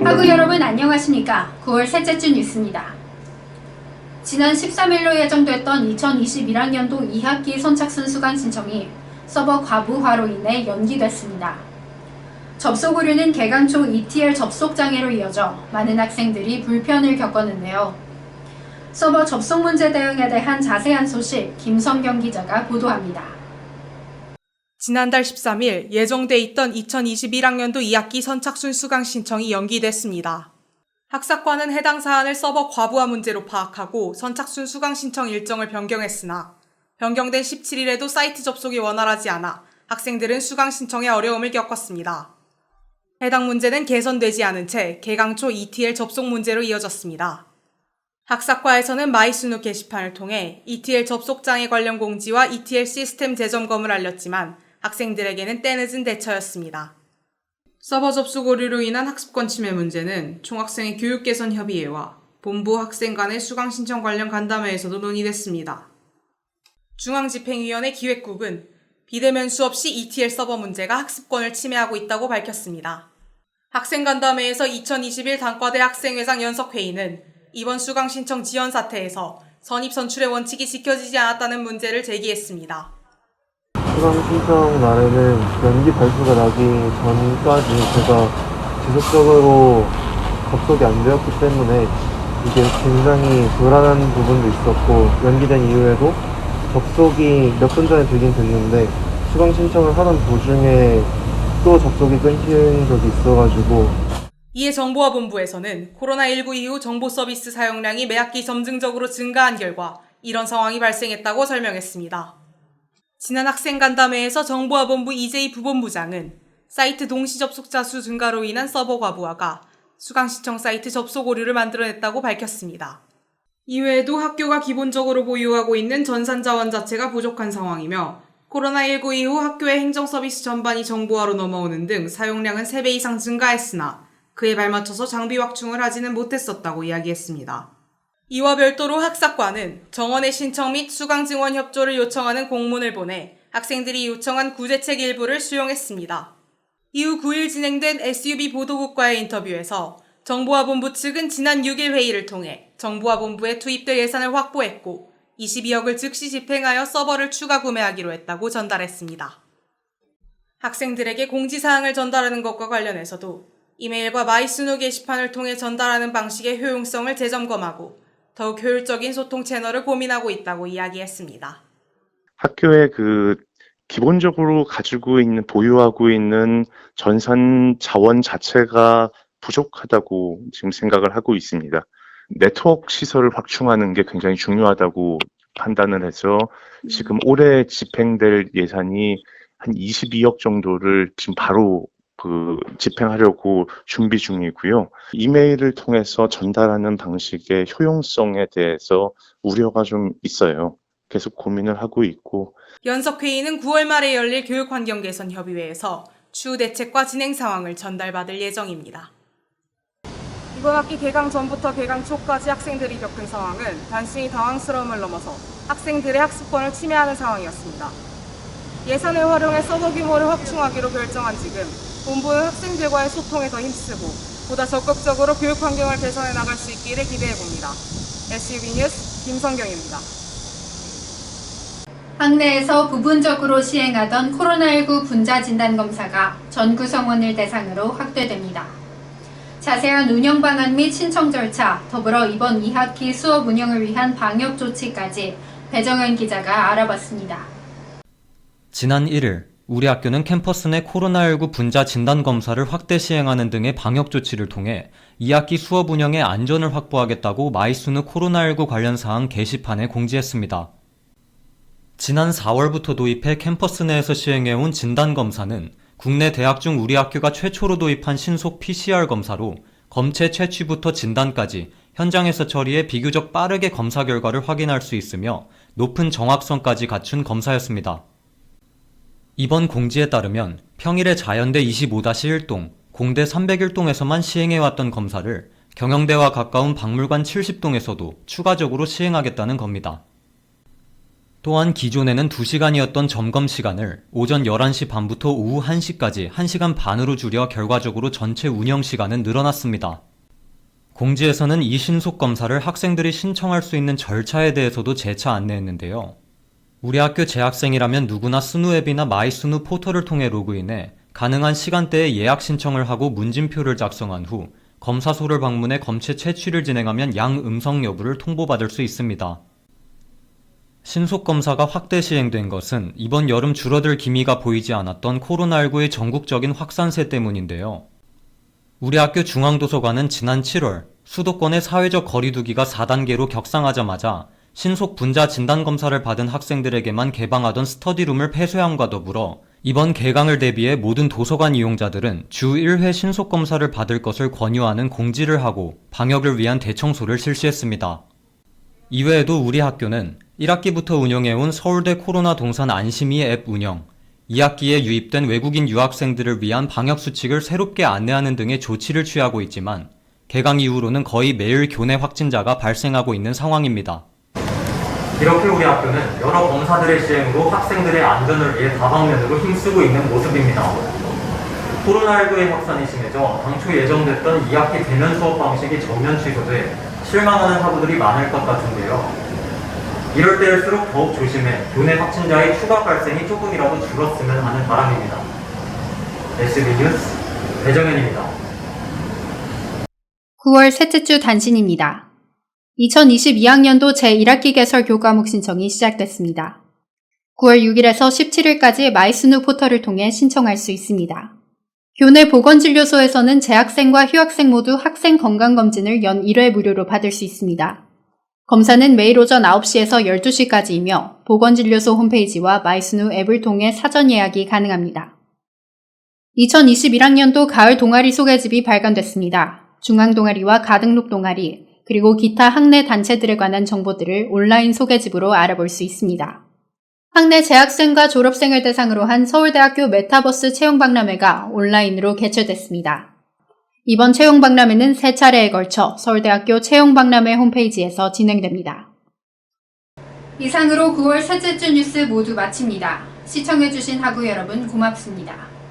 학우 여러분 안녕하십니까? 9월 셋째 주 뉴스입니다. 지난 13일로 예정됐던 2021학년도 2학기 선착순 수강 신청이 서버 과부하로 인해 연기됐습니다. 접속 오류는 개강 초 ETL 접속 장애로 이어져 많은 학생들이 불편을 겪었는데요. 서버 접속 문제 대응에 대한 자세한 소식 김성경 기자가 보도합니다. 지난달 13일 예정돼 있던 2021학년도 2학기 선착순 수강 신청이 연기됐습니다. 학사과는 해당 사안을 서버 과부하 문제로 파악하고 선착순 수강 신청 일정을 변경했으나 변경된 17일에도 사이트 접속이 원활하지 않아 학생들은 수강 신청에 어려움을 겪었습니다. 해당 문제는 개선되지 않은 채 개강 초 ETL 접속 문제로 이어졌습니다. 학사과에서는 마이스누 게시판을 통해 ETL 접속 장애 관련 공지와 ETL 시스템 재점검을 알렸지만 학생들에게는 때늦은 대처였습니다. 서버 접속 오류로 인한 학습권 침해 문제는 총학생회 교육개선협의회와 본부 학생 간의 수강 신청 관련 간담회에서도 논의됐습니다. 중앙집행위원회 기획국은 비대면 수업 시 ETL 서버 문제가 학습권을 침해하고 있다고 밝혔습니다. 학생 간담회에서 2021 단과대 학생회장 연석회의는 이번 수강 신청 지연 사태에서 선입 선출의 원칙이 지켜지지 않았다는 문제를 제기했습니다. 수강 신청 날에는 연기 발표가 나기 전까지 제가 지속적으로 접속이 안 되었기 때문에 이게 굉장히 불안한 부분도 있었고, 연기된 이후에도 접속이 몇 분 전에 되긴 됐는데 수강 신청을 하던 도중에 또 접속이 끊긴 적이 있어가지고. 이에 정보화본부에서는 코로나19 이후 정보 서비스 사용량이 매학기 점증적으로 증가한 결과 이런 상황이 발생했다고 설명했습니다. 지난 학생 간담회에서 정보화본부 이재희 부본부장은 사이트 동시 접속자 수 증가로 인한 서버 과부하가 수강 신청 사이트 접속 오류를 만들어냈다고 밝혔습니다. 이외에도 학교가 기본적으로 보유하고 있는 전산 자원 자체가 부족한 상황이며 코로나19 이후 학교의 행정 서비스 전반이 정보화로 넘어오는 등 사용량은 3배 이상 증가했으나 그에 발맞춰서 장비 확충을 하지는 못했었다고 이야기했습니다. 이와 별도로 학사과는 정원의 신청 및 수강 증원 협조를 요청하는 공문을 보내 학생들이 요청한 구제책 일부를 수용했습니다. 이후 9일 진행된 SUB 보도국과의 인터뷰에서 정보화본부 측은 지난 6일 회의를 통해 정보화본부에 투입될 예산을 확보했고 22억을 즉시 집행하여 서버를 추가 구매하기로 했다고 전달했습니다. 학생들에게 공지사항을 전달하는 것과 관련해서도 이메일과 마이스누 게시판을 통해 전달하는 방식의 효용성을 재점검하고 더욱 효율적인 소통 채널을 고민하고 있다고 이야기했습니다. 학교에 기본적으로 보유하고 있는 전산 자원 자체가 부족하다고 지금 생각을 하고 있습니다. 네트워크 시설을 확충하는 게 굉장히 중요하다고 판단을 해서 지금 올해 집행될 예산이 한 22억 정도를 지금 바로 집행하려고 준비 중이고요. 이메일을 통해서 전달하는 방식의 효용성에 대해서 우려가 좀 있어요. 계속 고민을 하고 있고. 연석회의는 9월 말에 열릴 교육환경개선협의회에서 추후 대책과 진행 상황을 전달받을 예정입니다. 이번 학기 개강 전부터 개강 초까지 학생들이 겪은 상황은 단순히 당황스러움을 넘어서 학생들의 학습권을 침해하는 상황이었습니다. 예산을 활용해 서버 규모를 확충하기로 결정한 지금 본부는 학생들과의 소통에 더 힘쓰고 보다 적극적으로 교육 환경을 개선해 나갈 수 있기를 기대해 봅니다. SUB 뉴스 김성경입니다. 학내에서 부분적으로 시행하던 코로나19 분자 진단 검사가 전 구성원을 대상으로 확대됩니다. 자세한 운영 방안 및 신청 절차, 더불어 이번 2학기 수업 운영을 위한 방역 조치까지 배정현 기자가 알아봤습니다. 지난 1일 우리 학교는 캠퍼스 내 코로나19 분자 진단검사를 확대 시행하는 등의 방역 조치를 통해 2학기 수업 운영의 안전을 확보하겠다고 마이스누 코로나19 관련 사항 게시판에 공지했습니다. 지난 4월부터 도입해 캠퍼스 내에서 시행해온 진단검사는 국내 대학 중 우리 학교가 최초로 도입한 신속 PCR 검사로 검체 채취부터 진단까지 현장에서 처리해 비교적 빠르게 검사 결과를 확인할 수 있으며 높은 정확성까지 갖춘 검사였습니다. 이번 공지에 따르면 평일에 자연대 25-1동, 공대 301동에서만 시행해왔던 검사를 경영대와 가까운 박물관 70동에서도 추가적으로 시행하겠다는 겁니다. 또한 기존에는 2시간이었던 점검 시간을 오전 11시 반부터 오후 1시까지 1시간 반으로 줄여 결과적으로 전체 운영 시간은 늘어났습니다. 공지에서는 이 신속 검사를 학생들이 신청할 수 있는 절차에 대해서도 재차 안내했는데요. 우리 학교 재학생이라면 누구나 스누 앱이나 마이스누 포털을 통해 로그인해 가능한 시간대에 예약 신청을 하고 문진표를 작성한 후 검사소를 방문해 검체 채취를 진행하면 양음성 여부를 통보받을 수 있습니다. 신속검사가 확대 시행된 것은 이번 여름 줄어들 기미가 보이지 않았던 코로나19의 전국적인 확산세 때문인데요. 우리 학교 중앙도서관은 지난 7월 수도권의 사회적 거리두기가 4단계로 격상하자마자 신속 분자 진단검사를 받은 학생들에게만 개방하던 스터디룸을 폐쇄함과 더불어 이번 개강을 대비해 모든 도서관 이용자들은 주 1회 신속검사를 받을 것을 권유하는 공지를 하고 방역을 위한 대청소를 실시했습니다. 이외에도 우리 학교는 1학기부터 운영해온 서울대 코로나 동산 안심이 앱 운영, 2학기에 유입된 외국인 유학생들을 위한 방역수칙을 새롭게 안내하는 등의 조치를 취하고 있지만 개강 이후로는 거의 매일 교내 확진자가 발생하고 있는 상황입니다. 이렇게 우리 학교는 여러 검사들의 시행으로 학생들의 안전을 위해 다방면으로 힘쓰고 있는 모습입니다. 코로나19의 확산이 심해져 당초 예정됐던 2학기 대면 수업 방식이 전면 취소돼 실망하는 학우들이 많을 것 같은데요. 이럴 때일수록 더욱 조심해 교내 확진자의 추가 발생이 조금이라도 줄었으면 하는 바람입니다. SB 뉴스 배정현입니다. 9월 셋째 주 단신입니다. 2022학년도 제1학기 개설 교과목 신청이 시작됐습니다. 9월 6일에서 17일까지 마이스누 포털을 통해 신청할 수 있습니다. 교내 보건진료소에서는 재학생과 휴학생 모두 학생 건강검진을 연 1회 무료로 받을 수 있습니다. 검사는 매일 오전 9시에서 12시까지이며 보건진료소 홈페이지와 마이스누 앱을 통해 사전 예약이 가능합니다. 2021학년도 가을 동아리 소개집이 발간됐습니다. 중앙동아리와 가등록 동아리, 그리고 기타 학내 단체들에 관한 정보들을 온라인 소개집으로 알아볼 수 있습니다. 학내 재학생과 졸업생을 대상으로 한 서울대학교 메타버스 채용박람회가 온라인으로 개최됐습니다. 이번 채용박람회는 3차례에 걸쳐 서울대학교 채용박람회 홈페이지에서 진행됩니다. 이상으로 9월 셋째 주 뉴스 모두 마칩니다. 시청해주신 학우 여러분 고맙습니다.